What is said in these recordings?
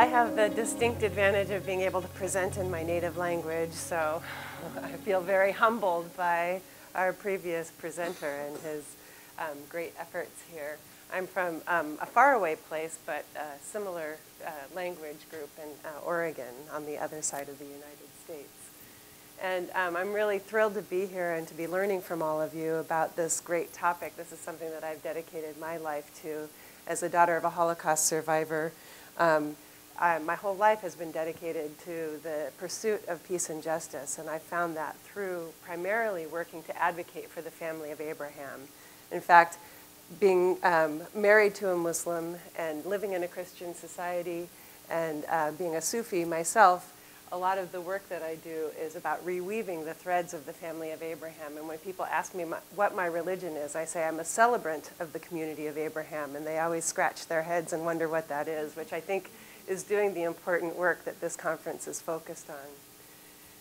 have the distinct advantage of being able to present in my native language, so I feel very humbled by our previous presenter and his great efforts here. I'm from a faraway place, but a similar language group in Oregon on the other side of the United States. And I'm really thrilled to be here and to be learning from all of you about this great topic. This is something that I've dedicated my life to as a daughter of a Holocaust survivor. My whole life has been dedicated to the pursuit of peace and justice, and I found that through primarily working to advocate for the family of Abraham. In fact, being married to a Muslim and living in a Christian society and being a Sufi myself, a lot of the work that I do is about reweaving the threads of the family of Abraham. And when people ask me what my religion is, I say I'm a celebrant of the community of Abraham, and they always scratch their heads and wonder what that is, which I think is doing the important work that this conference is focused on.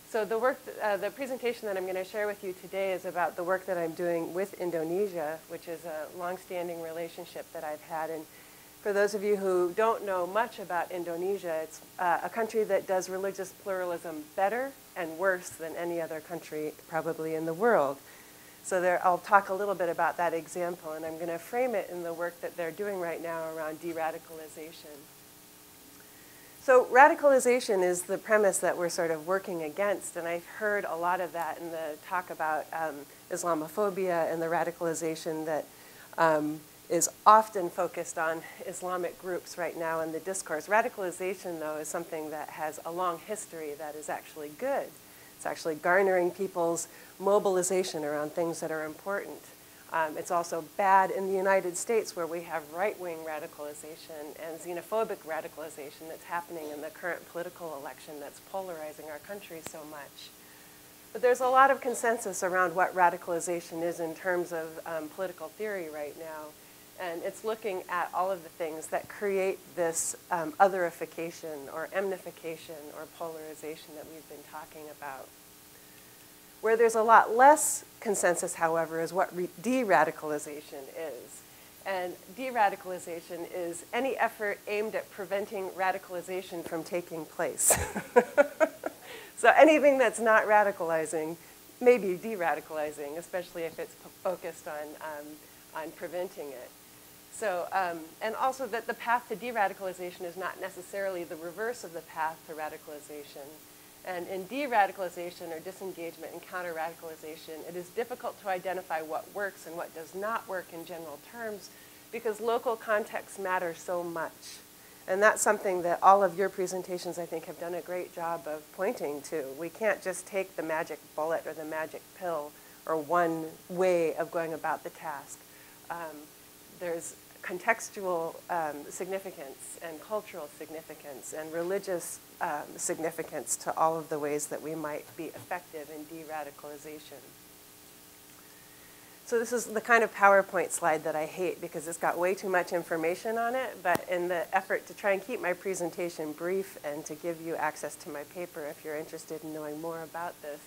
So the presentation that I'm going to share with you today is about the work that I'm doing with Indonesia, which is a long-standing relationship that I've had. And for those of you who don't know much about Indonesia, it's a country that does religious pluralism better and worse than any other country probably in the world. So I'll talk a little bit about that example, and I'm going to frame it in the work that they're doing right now around de-radicalization. So radicalization is the premise that we're sort of working against, and I've heard a lot of that in the talk about Islamophobia and the radicalization that is often focused on Islamic groups right now in the discourse. Radicalization, though, is something that has a long history that is actually good. It's actually garnering people's mobilization around things that are important. It's also bad in the United States, where we have right-wing radicalization and xenophobic radicalization that's happening in the current political election that's polarizing our country so much. But there's a lot of consensus around what radicalization is in terms of political theory right now. And it's looking at all of the things that create this otherification or emnification or polarization that we've been talking about. Where there's a lot less consensus, however, is what de-radicalization is. And de-radicalization is any effort aimed at preventing radicalization from taking place. So anything that's not radicalizing may be de-radicalizing, especially if it's focused on preventing it. So, and also that the path to de-radicalization is not necessarily the reverse of the path to radicalization. And in de-radicalization or disengagement and counter-radicalization, it is difficult to identify what works and what does not work in general terms because local contexts matter so much. And that's something that all of your presentations, I think, have done a great job of pointing to. We can't just take the magic bullet or the magic pill or one way of going about the task. There's contextual significance and cultural significance and religious significance to all of the ways that we might be effective in de-radicalization. So this is the kind of PowerPoint slide that I hate because it's got way too much information on it, but in the effort to try and keep my presentation brief and to give you access to my paper if you're interested in knowing more about this,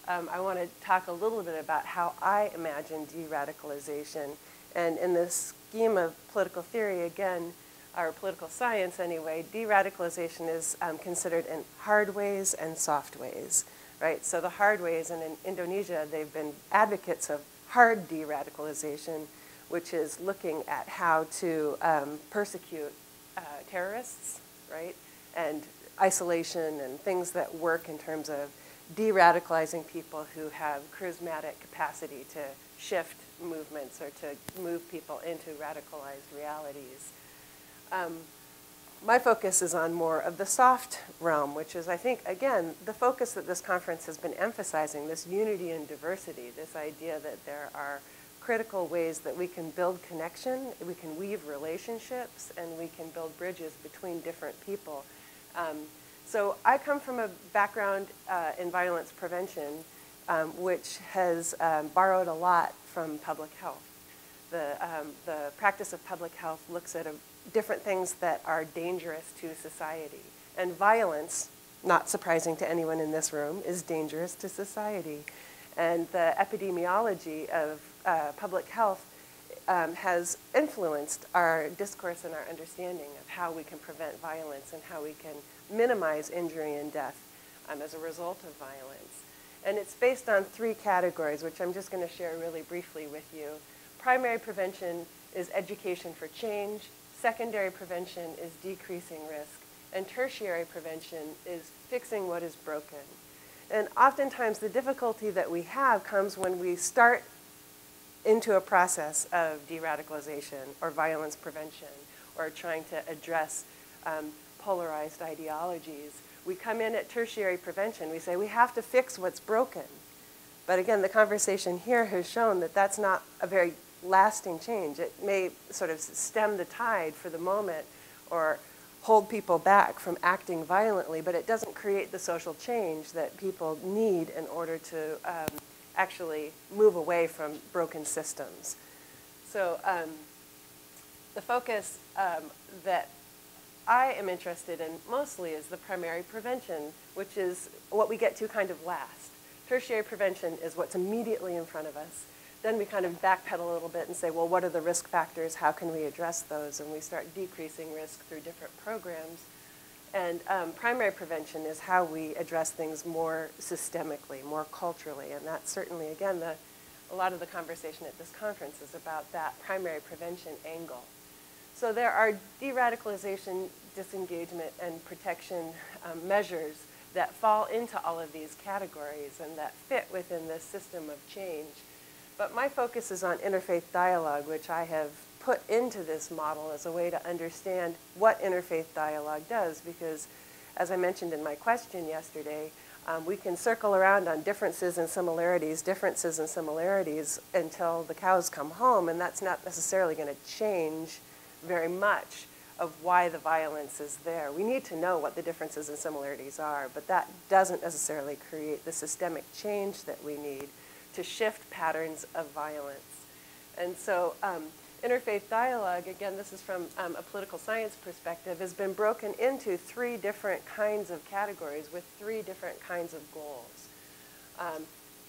I want to talk a little bit about how I imagine de-radicalization. And in this scheme of political theory, again, or political science anyway, de-radicalization is considered in hard ways and soft ways, right? So the hard ways, and in Indonesia, they've been advocates of hard de-radicalization, which is looking at how to persecute terrorists, right? And isolation and things that work in terms of de-radicalizing people who have charismatic capacity to shift movements or to move people into radicalized realities. My focus is on more of the soft realm, which is, I think, again, the focus that this conference has been emphasizing, this unity and diversity, this idea that there are critical ways that we can build connection, we can weave relationships, and we can build bridges between different people. So I come from a background in violence prevention, which has borrowed a lot from public health. The practice of public health looks at different things that are dangerous to society. And violence, not surprising to anyone in this room, is dangerous to society. And the epidemiology of public health has influenced our discourse and our understanding of how we can prevent violence and how we can minimize injury and death as a result of violence. And it's based on 3 categories, which I'm just going to share really briefly with you. Primary prevention is education for change. Secondary prevention is decreasing risk. And tertiary prevention is fixing what is broken. And oftentimes the difficulty that we have comes when we start into a process of de-radicalization or violence prevention or trying to address polarized ideologies. We come in at tertiary prevention. We say we have to fix what's broken. But again, the conversation here has shown that that's not a very lasting change. It may sort of stem the tide for the moment or hold people back from acting violently, but it doesn't create the social change that people need in order to actually move away from broken systems. So the focus that I am interested in mostly is the primary prevention, which is what we get to kind of last. Tertiary prevention is what's immediately in front of us. Then we kind of backpedal a little bit and say, well, what are the risk factors? How can we address those? And we start decreasing risk through different programs. And primary prevention is how we address things more systemically, more culturally. And that's certainly, again, a lot of the conversation at this conference is about that primary prevention angle. So there are de-radicalization, disengagement, and protection measures that fall into all of these categories and that fit within this system of change. But my focus is on interfaith dialogue, which I have put into this model as a way to understand what interfaith dialogue does, because as I mentioned in my question yesterday, we can circle around on differences and similarities until the cows come home, and that's not necessarily going to change very much of why the violence is there. We need to know what the differences and similarities are, but that doesn't necessarily create the systemic change that we need to shift patterns of violence. And so interfaith dialogue, again, this is from a political science perspective, has been broken into 3 different kinds of categories with 3 different kinds of goals.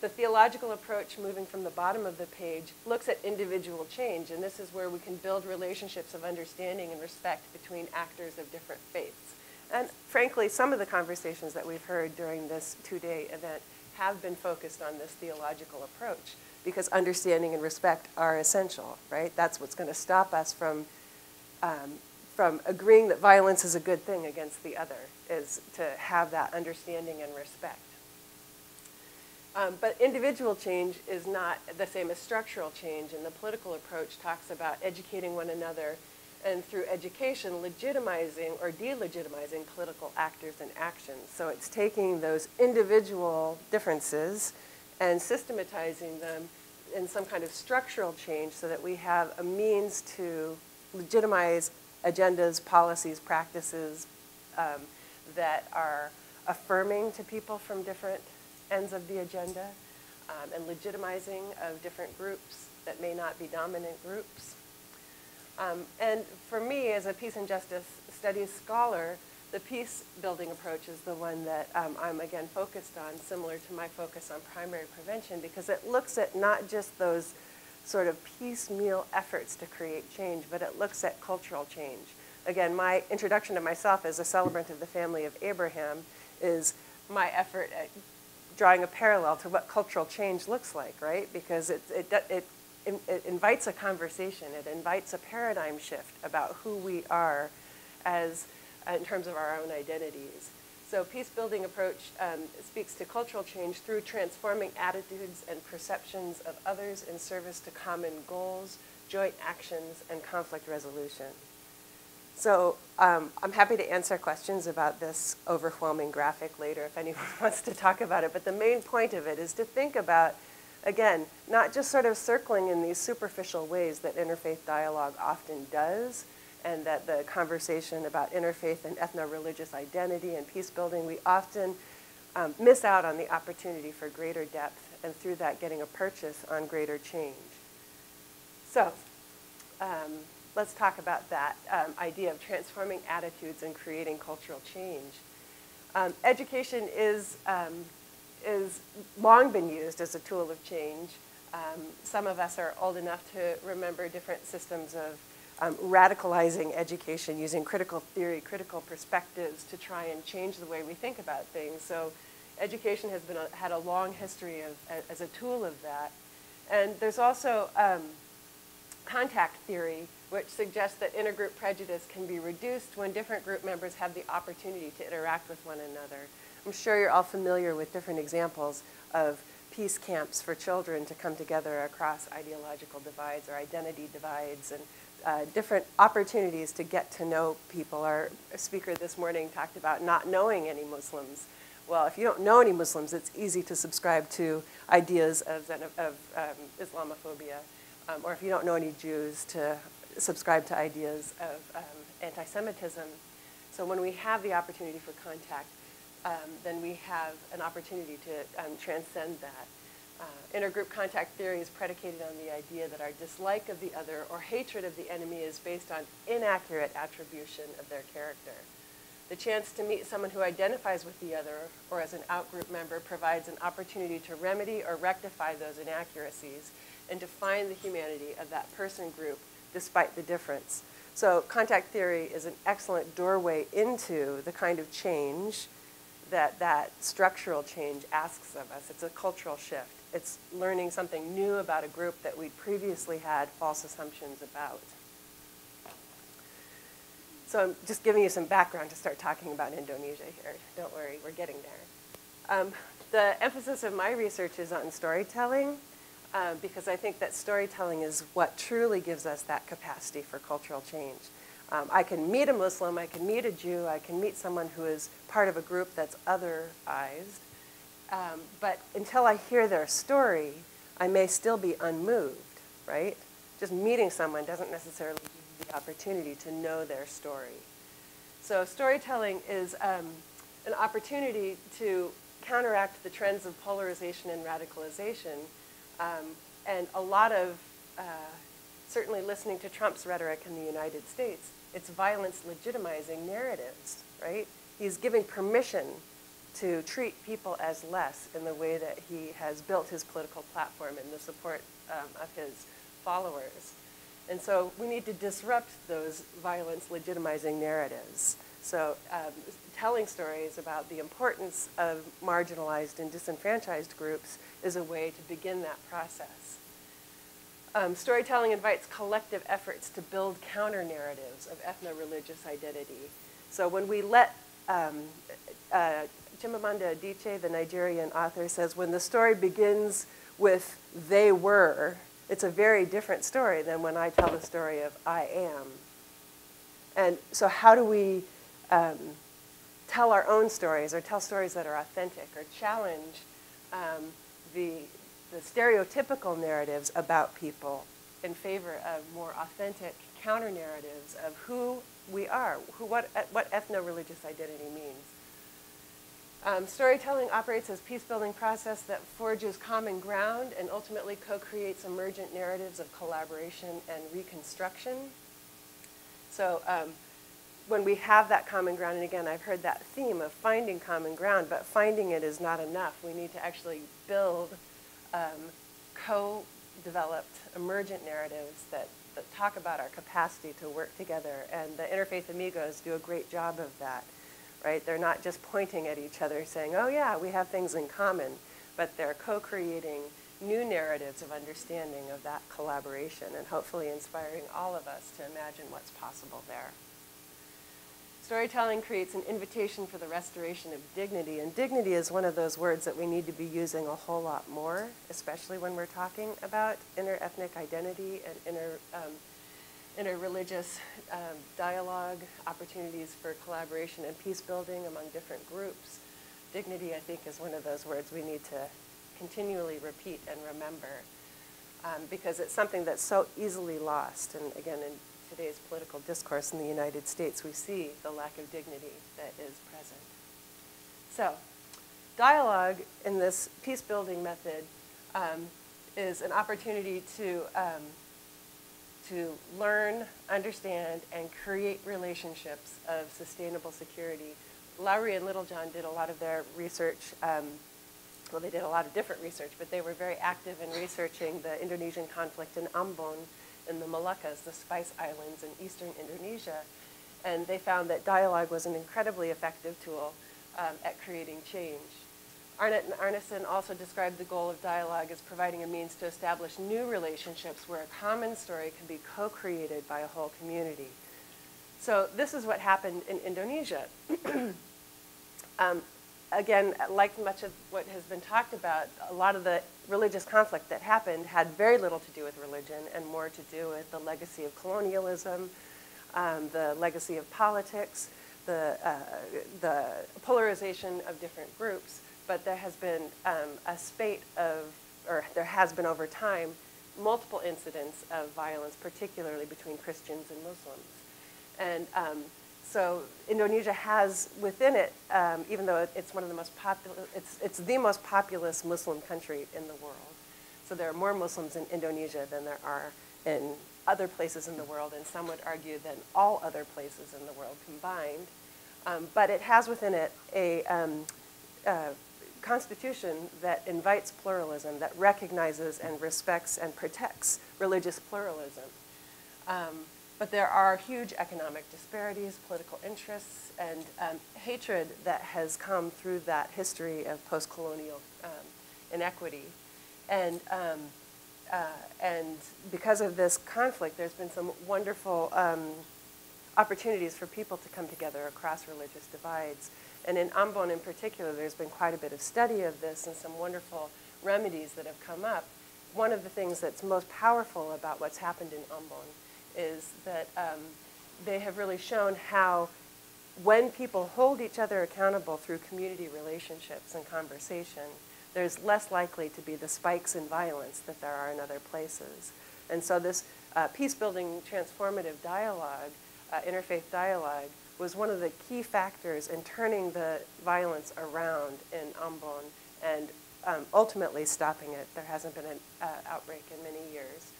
The theological approach, moving from the bottom of the page, looks at individual change, and this is where we can build relationships of understanding and respect between actors of different faiths. And frankly, some of the conversations that we've heard during this 2-day event have been focused on this theological approach, because understanding and respect are essential, right? That's what's going to stop us from agreeing that violence is a good thing against the other, is to have that understanding and respect. But individual change is not the same as structural change, and the political approach talks about educating one another and through education legitimizing or delegitimizing political actors and actions. So it's taking those individual differences and systematizing them in some kind of structural change so that we have a means to legitimize agendas, policies, practices that are affirming to people from different ends of the agenda and legitimizing of different groups that may not be dominant groups. And for me, as a peace and justice studies scholar, the peace-building approach is the one that I'm, again, focused on, similar to my focus on primary prevention, because it looks at not just those sort of piecemeal efforts to create change, but it looks at cultural change. Again, my introduction to myself as a celebrant of the family of Abraham is my effort at drawing a parallel to what cultural change looks like, right? Because it invites a conversation. It invites a paradigm shift about who we are as in terms of our own identities. So peace-building approach speaks to cultural change through transforming attitudes and perceptions of others in service to common goals, joint actions, and conflict resolution. So I'm happy to answer questions about this overwhelming graphic later if anyone wants to talk about it. But the main point of it is to think about, again, not just sort of circling in these superficial ways that interfaith dialogue often does, and that the conversation about interfaith and ethno-religious identity and peace building, we often miss out on the opportunity for greater depth, and through that getting a purchase on greater change. So let's talk about that idea of transforming attitudes and creating cultural change. Education is long been used as a tool of change. Some of us are old enough to remember different systems of radicalizing education using critical theory, critical perspectives to try and change the way we think about things. So education has had a long history as a tool of that. And there's also contact theory, which suggests that intergroup prejudice can be reduced when different group members have the opportunity to interact with one another. I'm sure you're all familiar with different examples of peace camps for children to come together across ideological divides or identity divides, and different opportunities to get to know people. Our speaker this morning talked about not knowing any Muslims. Well, if you don't know any Muslims, it's easy to subscribe to ideas of Islamophobia. Or if you don't know any Jews, to subscribe to ideas of anti-Semitism. So when we have the opportunity for contact, then we have an opportunity to transcend that. Intergroup contact theory is predicated on the idea that our dislike of the other or hatred of the enemy is based on inaccurate attribution of their character. The chance to meet someone who identifies with the other or as an outgroup member provides an opportunity to remedy or rectify those inaccuracies and to find the humanity of that person group despite the difference. So contact theory is an excellent doorway into the kind of change that structural change asks of us. It's a cultural shift. It's learning something new about a group that we previously had false assumptions about. So I'm just giving you some background to start talking about Indonesia here. Don't worry, we're getting there. The emphasis of my research is on storytelling because I think that storytelling is what truly gives us that capacity for cultural change. I can meet a Muslim, I can meet a Jew, I can meet someone who is part of a group that's otherized, but until I hear their story, I may still be unmoved, right? Just meeting someone doesn't necessarily give you the opportunity to know their story. So storytelling is an opportunity to counteract the trends of polarization and radicalization, and a lot of, certainly listening to Trump's rhetoric in the United States, it's violence legitimizing narratives, right? He's giving permission to treat people as less in the way that he has built his political platform and the support of his followers. And so we need to disrupt those violence legitimizing narratives. So telling stories about the importance of marginalized and disenfranchised groups is a way to begin that process. Storytelling invites collective efforts to build counter-narratives of ethno-religious identity. So when we let, Chimamanda Adichie, the Nigerian author, says, when the story begins with they were, it's a very different story than when I tell the story of I am. And so how do we tell our own stories or tell stories that are authentic or challenge the stereotypical narratives about people in favor of more authentic counter-narratives of who we are, what ethno-religious identity means. Storytelling operates as a peace-building process that forges common ground and ultimately co-creates emergent narratives of collaboration and reconstruction. So when we have that common ground, and again, I've heard that theme of finding common ground, but finding it is not enough. We need to actually build co-developed emergent narratives that talk about our capacity to work together. And the Interfaith Amigos do a great job of that, right? They're not just pointing at each other saying, oh yeah, we have things in common, but they're co-creating new narratives of understanding of that collaboration and hopefully inspiring all of us to imagine what's possible there. Storytelling creates an invitation for the restoration of dignity, and dignity is one of those words that we need to be using a whole lot more, especially when we're talking about inter-ethnic identity and inter-religious dialogue, opportunities for collaboration and peace building among different groups. Dignity, I think, is one of those words we need to continually repeat and remember because it's something that's so easily lost. And again, in today's political discourse in the United States, we see the lack of dignity that is present. So, dialogue in this peace-building method is an opportunity to learn, understand, and create relationships of sustainable security. Lowry and Littlejohn did a lot of their research well, they did a lot of different research, but they were very active in researching the Indonesian conflict in Ambon, in the Moluccas, the Spice Islands in eastern Indonesia. And they found that dialogue was an incredibly effective tool at creating change. Arnett and Arneson also described the goal of dialogue as providing a means to establish new relationships where a common story can be co-created by a whole community. So this is what happened in Indonesia. Again, like much of what has been talked about, a lot of the religious conflict that happened had very little to do with religion and more to do with the legacy of colonialism, the legacy of politics, the polarization of different groups. But there has been a spate of, or there has been over time, multiple incidents of violence, particularly between Christians and Muslims. And so Indonesia has within it, even though it's one of the most popular, it's the most populous Muslim country in the world. So there are more Muslims in Indonesia than there are in other places in the world, and some would argue than all other places in the world combined. But it has within it a constitution that invites pluralism, that recognizes and respects and protects religious pluralism. But there are huge economic disparities, political interests, and hatred that has come through that history of post-colonial inequity. And because of this conflict, there's been some wonderful opportunities for people to come together across religious divides. And in Ambon in particular, there's been quite a bit of study of this and some wonderful remedies that have come up. One of the things that's most powerful about what's happened in Ambon is that they have really shown how when people hold each other accountable through community relationships and conversation, there's less likely to be the spikes in violence that there are in other places. And so this peace-building transformative dialogue, interfaith dialogue, was one of the key factors in turning the violence around in Ambon and ultimately stopping it. There hasn't been an outbreak in many years.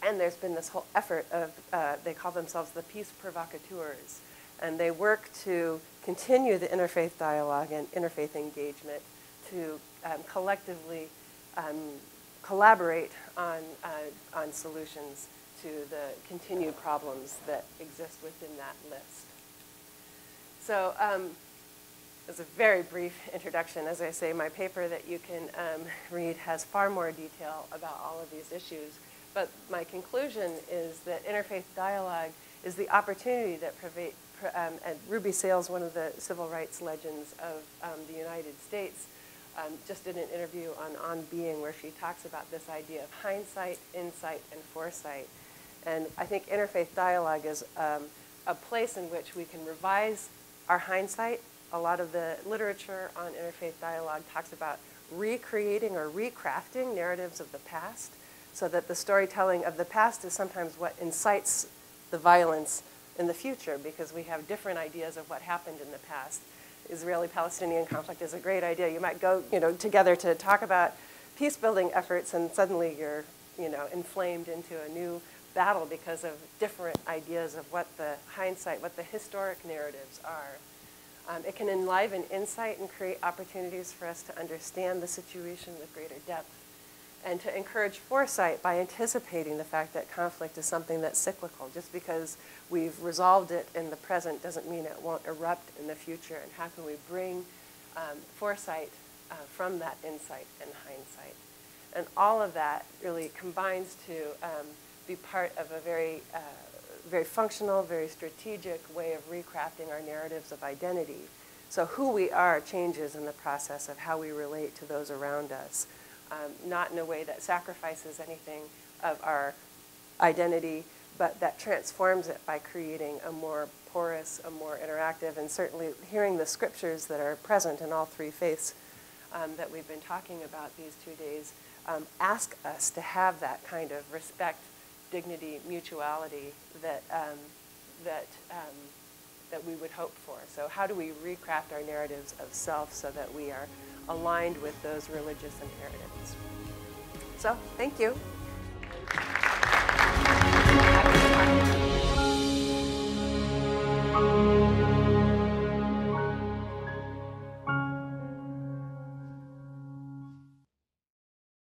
And there's been this whole effort of, they call themselves the peace provocateurs, and they work to continue the interfaith dialogue and interfaith engagement to collectively collaborate on solutions to the continued problems that exist within that list. So as a very brief introduction, as I say, my paper that you can read has far more detail about all of these issues. But my conclusion is that interfaith dialogue is the opportunity that and Ruby Sales, one of the civil rights legends of the United States, just did an interview on Being where she talks about this idea of hindsight, insight, and foresight. And I think interfaith dialogue is a place in which we can revise our hindsight. A lot of the literature on interfaith dialogue talks about recreating or recrafting narratives of the past, so that the storytelling of the past is sometimes what incites the violence in the future, because we have different ideas of what happened in the past. Israeli-Palestinian conflict is a great idea. You might go, together to talk about peace-building efforts, and suddenly you're, inflamed into a new battle because of different ideas of what the hindsight, what the historic narratives are. It can enliven insight and create opportunities for us to understand the situation with greater depth, and to encourage foresight by anticipating the fact that conflict is something that's cyclical. Just because we've resolved it in the present doesn't mean it won't erupt in the future. And how can we bring foresight from that insight and hindsight? And all of that really combines to be part of a very, very functional, very strategic way of recrafting our narratives of identity. So who we are changes in the process of how we relate to those around us. Not in a way that sacrifices anything of our identity, but that transforms it by creating a more porous, a more interactive, and certainly hearing the scriptures that are present in all three faiths that we've been talking about these 2 days, ask us to have that kind of respect, dignity, mutuality that, that we would hope for. So how do we recraft our narratives of self so that we are aligned with those religious imperatives? So, thank you.